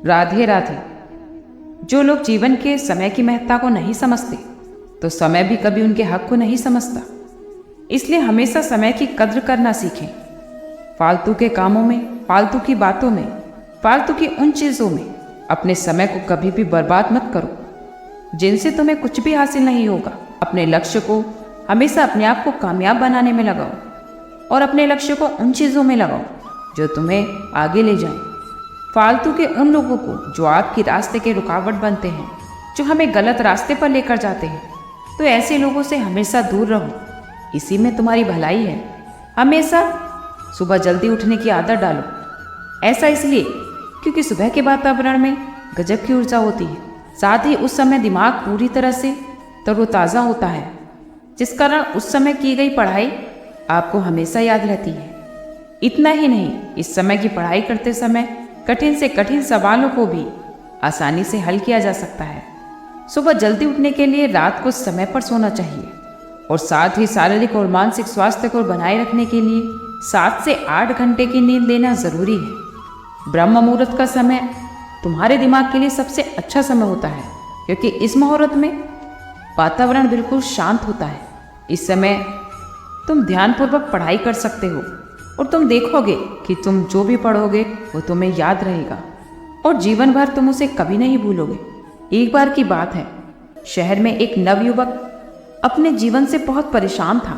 राधे राधे। जो लोग जीवन के समय की महत्ता को नहीं समझते, तो समय भी कभी उनके हक को नहीं समझता। इसलिए हमेशा समय की कद्र करना सीखें। फालतू के कामों में, फालतू की बातों में, फालतू की उन चीज़ों में अपने समय को कभी भी बर्बाद मत करो जिनसे तुम्हें कुछ भी हासिल नहीं होगा। अपने लक्ष्य को हमेशा अपने आप को कामयाब बनाने में लगाओ और अपने लक्ष्य को उन चीज़ों में लगाओ जो तुम्हें आगे ले जाएं। फालतू के उन लोगों को जो आपके रास्ते के रुकावट बनते हैं, जो हमें गलत रास्ते पर लेकर जाते हैं, तो ऐसे लोगों से हमेशा दूर रहो। इसी में तुम्हारी भलाई है। हमेशा सुबह जल्दी उठने की आदत डालो। ऐसा इसलिए क्योंकि सुबह के वातावरण में गजब की ऊर्जा होती है। साथ ही उस समय दिमाग पूरी तरह से तरोताज़ा होता है, जिस कारण उस समय की गई पढ़ाई आपको हमेशा याद रहती है। इतना ही नहीं, इस समय की पढ़ाई करते समय कठिन से कठिन सवालों को भी आसानी से हल किया जा सकता है। सुबह जल्दी उठने के लिए रात को समय पर सोना चाहिए और साथ ही शारीरिक और मानसिक स्वास्थ्य को बनाए रखने के लिए 7 से 8 घंटे की नींद लेना ज़रूरी है। ब्रह्म मुहूर्त का समय तुम्हारे दिमाग के लिए सबसे अच्छा समय होता है, क्योंकि इस मुहूर्त में वातावरण बिल्कुल शांत होता है। इस समय तुम ध्यानपूर्वक पढ़ाई कर सकते हो और तुम देखोगे कि तुम जो भी पढ़ोगे वो तुम्हें याद रहेगा और जीवन भर तुम उसे कभी नहीं भूलोगे। एक बार की बात है, शहर में एक नवयुवक अपने जीवन से बहुत परेशान था,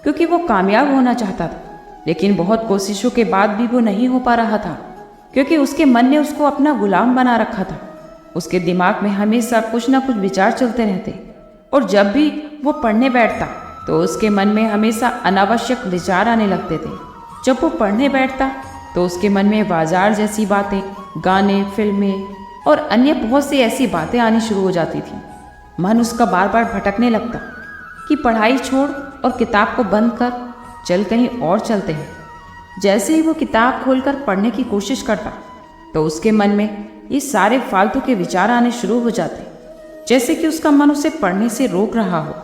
क्योंकि वो कामयाब होना चाहता था, लेकिन बहुत कोशिशों के बाद भी वो नहीं हो पा रहा था, क्योंकि उसके मन ने उसको अपना गुलाम बना रखा था। उसके दिमाग में हमेशा कुछ ना कुछ विचार चलते रहते और जब भी वो पढ़ने बैठता तो उसके मन में हमेशा अनावश्यक विचार आने लगते थे। जब वो पढ़ने बैठता तो उसके मन में बाजार जैसी बातें, गाने, फिल्में और अन्य बहुत सी ऐसी बातें आनी शुरू हो जाती थी। मन उसका बार बार भटकने लगता कि पढ़ाई छोड़ और किताब को बंद कर चल कहीं और चलते हैं। जैसे ही वो किताब खोलकर पढ़ने की कोशिश करता तो उसके मन में ये सारे फालतू के विचार आने शुरू हो जाते, जैसे कि उसका मन उसे पढ़ने से रोक रहा हो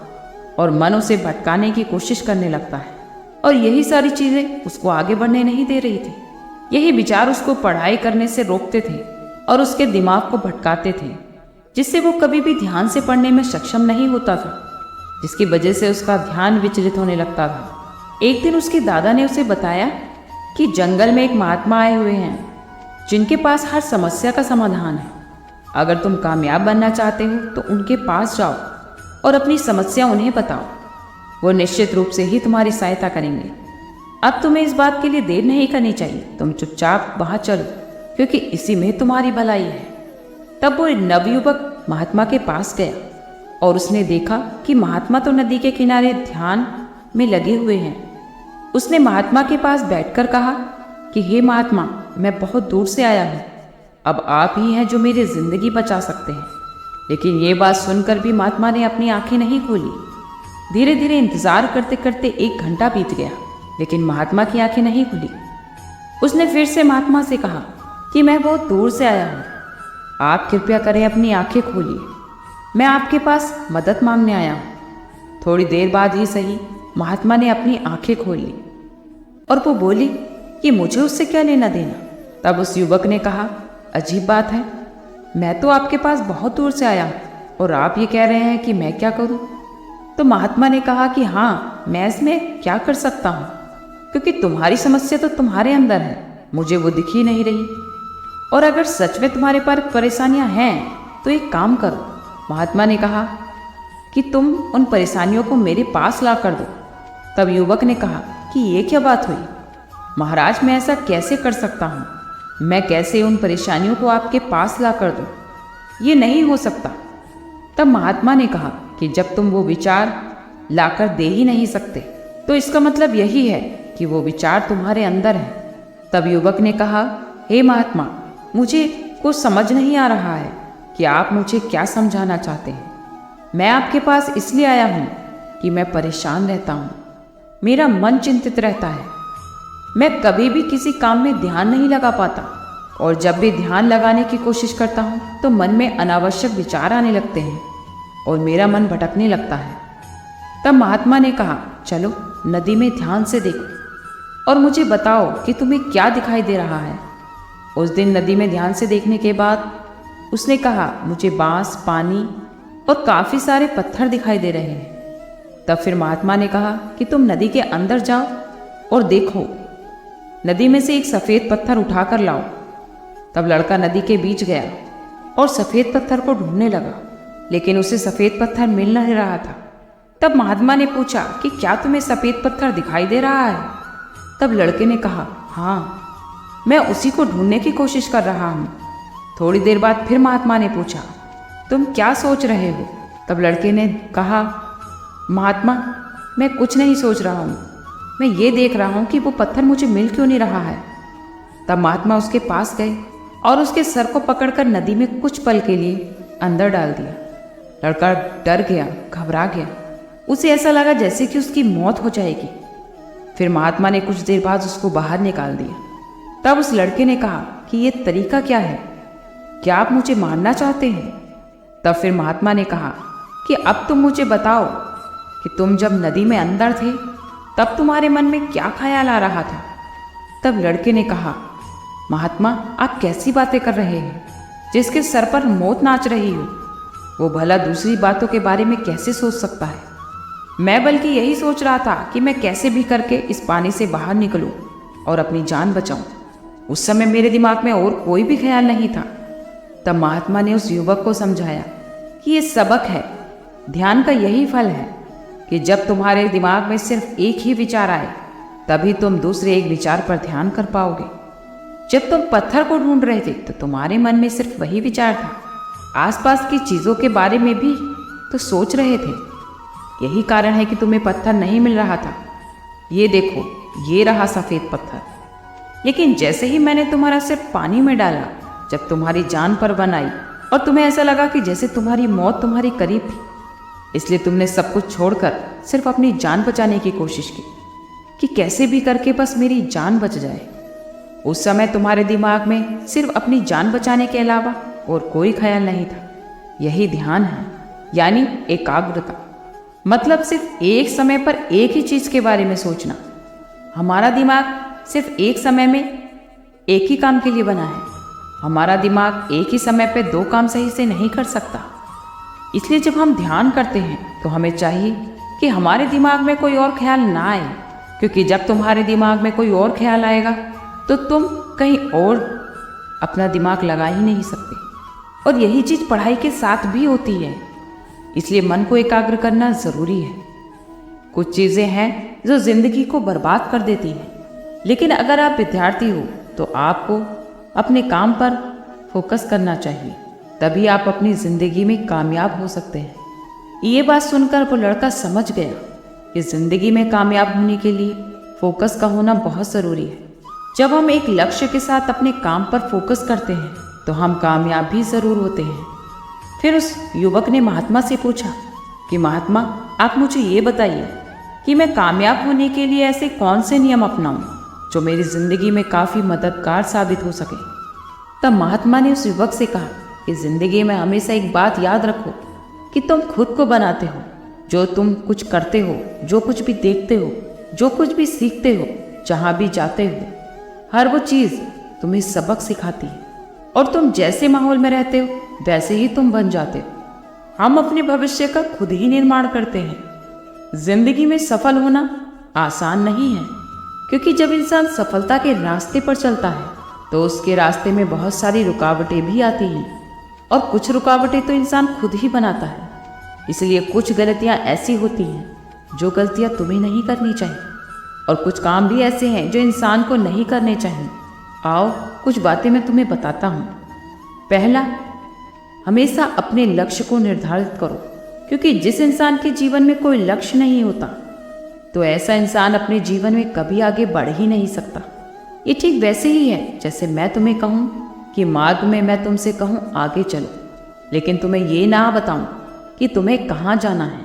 और मन उसे भटकाने की कोशिश करने लगता है। और यही सारी चीज़ें उसको आगे बढ़ने नहीं दे रही थी। यही विचार उसको पढ़ाई करने से रोकते थे और उसके दिमाग को भटकाते थे, जिससे वो कभी भी ध्यान से पढ़ने में सक्षम नहीं होता था, जिसकी वजह से उसका ध्यान विचलित होने लगता था। एक दिन उसके दादा ने उसे बताया कि जंगल में एक महात्मा आए हुए हैं, जिनके पास हर समस्या का समाधान है। अगर तुम कामयाब बनना चाहते हो तो उनके पास जाओ और अपनी समस्या उन्हें बताओ। वो निश्चित रूप से ही तुम्हारी सहायता करेंगे। अब तुम्हें इस बात के लिए देर नहीं करनी चाहिए। तुम चुपचाप वहाँ चलो, क्योंकि इसी में तुम्हारी भलाई है। तब वो नवयुवक महात्मा के पास गया और उसने देखा कि महात्मा तो नदी के किनारे ध्यान में लगे हुए हैं। उसने महात्मा के पास बैठकर कहा कि हे महात्मा, मैं बहुत दूर से आया हूँ। अब आप ही हैं जो मेरी जिंदगी बचा सकते हैं। लेकिन ये बात सुनकर भी महात्मा ने अपनी आंखें नहीं खोली। धीरे धीरे इंतजार करते करते 1 घंटा बीत गया, लेकिन महात्मा की आंखें नहीं खुली। उसने फिर से महात्मा से कहा कि मैं बहुत दूर से आया हूँ, आप कृपया करें अपनी आंखें खोलिए, मैं आपके पास मदद मांगने आया हूँ। थोड़ी देर बाद ही सही, महात्मा ने अपनी आंखें खोल ली और वो बोली कि मुझे उससे क्या लेना देना। तब उस युवक ने कहा, अजीब बात है, मैं तो आपके पास बहुत दूर से आया हूँ और आप ये कह रहे हैं कि मैं क्या करूँ। तो महात्मा ने कहा कि हाँ, मैं इसमें क्या कर सकता हूँ, क्योंकि तुम्हारी समस्या तो तुम्हारे अंदर है, मुझे वो दिख ही नहीं रही। और अगर सच में तुम्हारे पास परेशानियाँ हैं तो एक काम करो। महात्मा ने कहा कि तुम उन परेशानियों को मेरे पास ला कर दो। तब युवक ने कहा कि ये क्या बात हुई महाराज, मैं ऐसा कैसे कर सकता हूँ? मैं कैसे उन परेशानियों को आपके पास ला कर दूँ? ये नहीं हो सकता। तब महात्मा ने कहा कि जब तुम वो विचार लाकर दे ही नहीं सकते तो इसका मतलब यही है कि वो विचार तुम्हारे अंदर है। तब युवक ने कहा, हे महात्मा, मुझे कुछ समझ नहीं आ रहा है कि आप मुझे क्या समझाना चाहते हैं। मैं आपके पास इसलिए आया हूँ कि मैं परेशान रहता हूँ, मेरा मन चिंतित रहता है, मैं कभी भी किसी काम में ध्यान नहीं लगा पाता और जब भी ध्यान लगाने की कोशिश करता हूँ तो मन में अनावश्यक विचार आने लगते हैं और मेरा मन भटकने लगता है। तब महात्मा ने कहा, चलो नदी में ध्यान से देखो और मुझे बताओ कि तुम्हें क्या दिखाई दे रहा है। उस दिन नदी में ध्यान से देखने के बाद उसने कहा, मुझे बांस, पानी और काफ़ी सारे पत्थर दिखाई दे रहे हैं। तब फिर महात्मा ने कहा कि तुम नदी के अंदर जाओ और देखो, नदी में से एक सफ़ेद पत्थर उठाकर लाओ। तब लड़का नदी के बीच गया और सफ़ेद पत्थर को ढूंढने लगा, लेकिन उसे सफ़ेद पत्थर मिल नहीं रहा था। तब महात्मा ने पूछा कि क्या तुम्हें सफ़ेद पत्थर दिखाई दे रहा है? तब लड़के ने कहा, हाँ, मैं उसी को ढूंढने की कोशिश कर रहा हूँ। थोड़ी देर बाद फिर महात्मा ने पूछा, तुम क्या सोच रहे हो? तब लड़के ने कहा, महात्मा, मैं कुछ नहीं सोच रहा हूँ, मैं ये देख रहा हूँ कि वो पत्थर मुझे मिल क्यों नहीं रहा है। तब महात्मा उसके पास गए और उसके सर को पकड़कर नदी में कुछ पल के लिए अंदर डाल दिया। लड़का डर गया, घबरा गया, उसे ऐसा लगा जैसे कि उसकी मौत हो जाएगी। फिर महात्मा ने कुछ देर बाद उसको बाहर निकाल दिया। तब उस लड़के ने कहा कि ये तरीका क्या है? क्या आप मुझे मारना चाहते हैं? तब फिर महात्मा ने कहा कि अब तुम मुझे बताओ कि तुम जब नदी में अंदर थे तब तुम्हारे मन में क्या ख्याल आ रहा था? तब लड़के ने कहा, महात्मा, आप कैसी बातें कर रहे हैं? जिसके सर पर मौत नाच रही हो, वो भला दूसरी बातों के बारे में कैसे सोच सकता है? मैं बल्कि यही सोच रहा था कि मैं कैसे भी करके इस पानी से बाहर निकलूं और अपनी जान बचाऊं। उस समय मेरे दिमाग में और कोई भी ख्याल नहीं था। तब महात्मा ने उस युवक को समझाया कि ये सबक है, ध्यान का यही फल है कि जब तुम्हारे दिमाग में सिर्फ एक ही विचार आए तभी तुम दूसरे एक विचार पर ध्यान कर पाओगे। जब तुम पत्थर को ढूंढ रहे थे तो तुम्हारे मन में सिर्फ वही विचार था, आसपास की चीज़ों के बारे में भी तो सोच रहे थे। यही कारण है कि तुम्हें पत्थर नहीं मिल रहा था। ये देखो, ये रहा सफ़ेद पत्थर। लेकिन जैसे ही मैंने तुम्हारा सिर पानी में डाला, जब तुम्हारी जान पर बन आई और तुम्हें ऐसा लगा कि जैसे तुम्हारी मौत तुम्हारी करीब थी, इसलिए तुमने सब कुछ छोड़कर सिर्फ अपनी जान बचाने की कोशिश की कि कैसे भी करके बस मेरी जान बच जाए। उस समय तुम्हारे दिमाग में सिर्फ अपनी जान बचाने के अलावा और कोई ख्याल नहीं था। यही ध्यान है, यानी एकाग्रता। मतलब सिर्फ एक समय पर एक ही चीज़ के बारे में सोचना। हमारा दिमाग सिर्फ एक समय में एक ही काम के लिए बना है। हमारा दिमाग एक ही समय पर दो काम सही से नहीं कर सकता। इसलिए जब हम ध्यान करते हैं तो हमें चाहिए कि हमारे दिमाग में कोई और ख्याल ना आए, क्योंकि जब तुम्हारे दिमाग में कोई और ख्याल आएगा तो तुम कहीं और अपना दिमाग लगा ही नहीं सकते। और यही चीज़ पढ़ाई के साथ भी होती है। इसलिए मन को एकाग्र करना ज़रूरी है। कुछ चीज़ें हैं जो ज़िंदगी को बर्बाद कर देती हैं, लेकिन अगर आप विद्यार्थी हो तो आपको अपने काम पर फोकस करना चाहिए, तभी आप अपनी ज़िंदगी में कामयाब हो सकते हैं। ये बात सुनकर वो लड़का समझ गया कि ज़िंदगी में कामयाब होने के लिए फोकस का होना बहुत ज़रूरी है। जब हम एक लक्ष्य के साथ अपने काम पर फोकस करते हैं तो हम कामयाब भी ज़रूर होते हैं। फिर उस युवक ने महात्मा से पूछा कि महात्मा, आप मुझे ये बताइए कि मैं कामयाब होने के लिए ऐसे कौन से नियम अपनाऊं जो मेरी ज़िंदगी में काफ़ी मददगार साबित हो सके। तब महात्मा ने उस युवक से कहा कि ज़िंदगी में हमेशा एक बात याद रखो कि तुम खुद को बनाते हो। जो तुम कुछ करते हो, जो कुछ भी देखते हो, जो कुछ भी सीखते हो, जहाँ भी जाते हो, हर वो चीज़ तुम्हें सबक सिखाती है। और तुम जैसे माहौल में रहते हो वैसे ही तुम बन जाते हो। हम अपने भविष्य का खुद ही निर्माण करते हैं। जिंदगी में सफल होना आसान नहीं है, क्योंकि जब इंसान सफलता के रास्ते पर चलता है तो उसके रास्ते में बहुत सारी रुकावटें भी आती हैं, और कुछ रुकावटें तो इंसान खुद ही बनाता है। इसलिए कुछ गलतियां ऐसी होती हैं जो गलतियां तुम्हें नहीं करनी चाहिए, और कुछ काम भी ऐसे हैं जो इंसान को नहीं करने चाहिए। आओ कुछ बातें मैं तुम्हें बताता हूँ। पहला, हमेशा अपने लक्ष्य को निर्धारित करो, क्योंकि जिस इंसान के जीवन में कोई लक्ष्य नहीं होता तो ऐसा इंसान अपने जीवन में कभी आगे बढ़ ही नहीं सकता। ये ठीक वैसे ही है जैसे मैं तुम्हें कहूँ कि मार्ग में मैं तुमसे कहूँ आगे चलो, लेकिन तुम्हें ये ना बताऊँ कि तुम्हें कहाँ जाना है।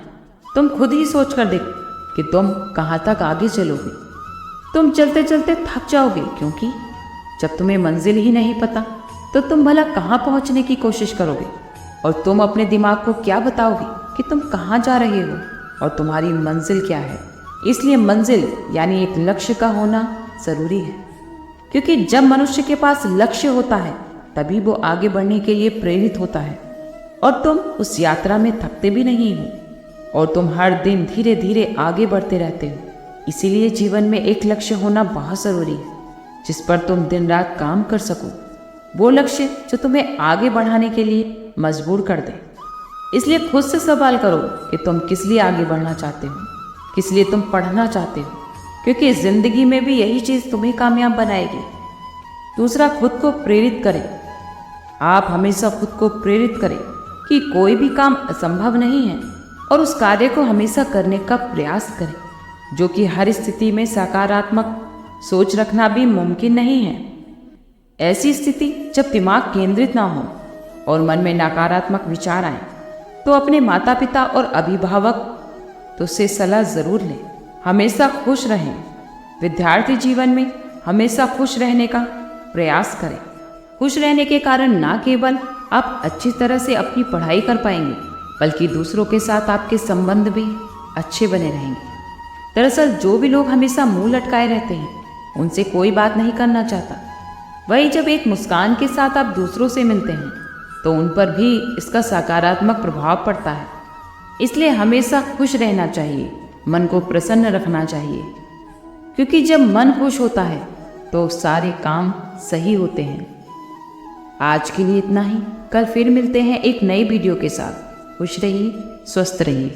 तुम खुद ही सोच कर देखो कि तुम कहाँ तक आगे चलोगे। तुम चलते चलते थक जाओगे, क्योंकि जब तुम्हें मंजिल ही नहीं पता तो तुम भला कहाँ पहुँचने की कोशिश करोगे। और तुम अपने दिमाग को क्या बताओगे कि तुम कहाँ जा रहे हो और तुम्हारी मंजिल क्या है। इसलिए मंजिल यानी एक लक्ष्य का होना ज़रूरी है। क्योंकि जब मनुष्य के पास लक्ष्य होता है तभी वो आगे बढ़ने के लिए प्रेरित होता है, और तुम उस यात्रा में थकते भी नहीं हो, और तुम हर दिन धीरे धीरे आगे बढ़ते रहते हो। इसीलिए जीवन में एक लक्ष्य होना बहुत ज़रूरी है, जिस पर तुम दिन रात काम कर सको। वो लक्ष्य जो तुम्हें आगे बढ़ाने के लिए मजबूर कर दे। इसलिए खुद से सवाल करो कि तुम किस लिए आगे बढ़ना चाहते हो, किस लिए तुम पढ़ना चाहते हो, क्योंकि ज़िंदगी में भी यही चीज़ तुम्हें कामयाब बनाएगी। दूसरा, खुद को प्रेरित करें। आप हमेशा खुद को प्रेरित करें कि कोई भी काम असंभव नहीं है, और उस कार्य को हमेशा करने का प्रयास करें, जो कि हर स्थिति में सकारात्मक सोच रखना भी मुमकिन नहीं है। ऐसी स्थिति जब दिमाग केंद्रित ना हो और मन में नकारात्मक विचार आए, तो अपने माता पिता और अभिभावक तो से सलाह ज़रूर लें। हमेशा खुश रहें। विद्यार्थी जीवन में हमेशा खुश रहने का प्रयास करें। खुश रहने के कारण ना केवल आप अच्छी तरह से अपनी पढ़ाई कर पाएंगे, बल्कि दूसरों के साथ आपके संबंध भी अच्छे बने रहेंगे। दरअसल जो भी लोग हमेशा मुंह लटकाए रहते हैं, उनसे कोई बात नहीं करना चाहता। वही जब एक मुस्कान के साथ आप दूसरों से मिलते हैं, तो उन पर भी इसका सकारात्मक प्रभाव पड़ता है। इसलिए हमेशा खुश रहना चाहिए, मन को प्रसन्न रखना चाहिए, क्योंकि जब मन खुश होता है तो सारे काम सही होते हैं। आज के लिए इतना ही। कल फिर मिलते हैं एक नई वीडियो के साथ। खुश रहिए, स्वस्थ रहिए।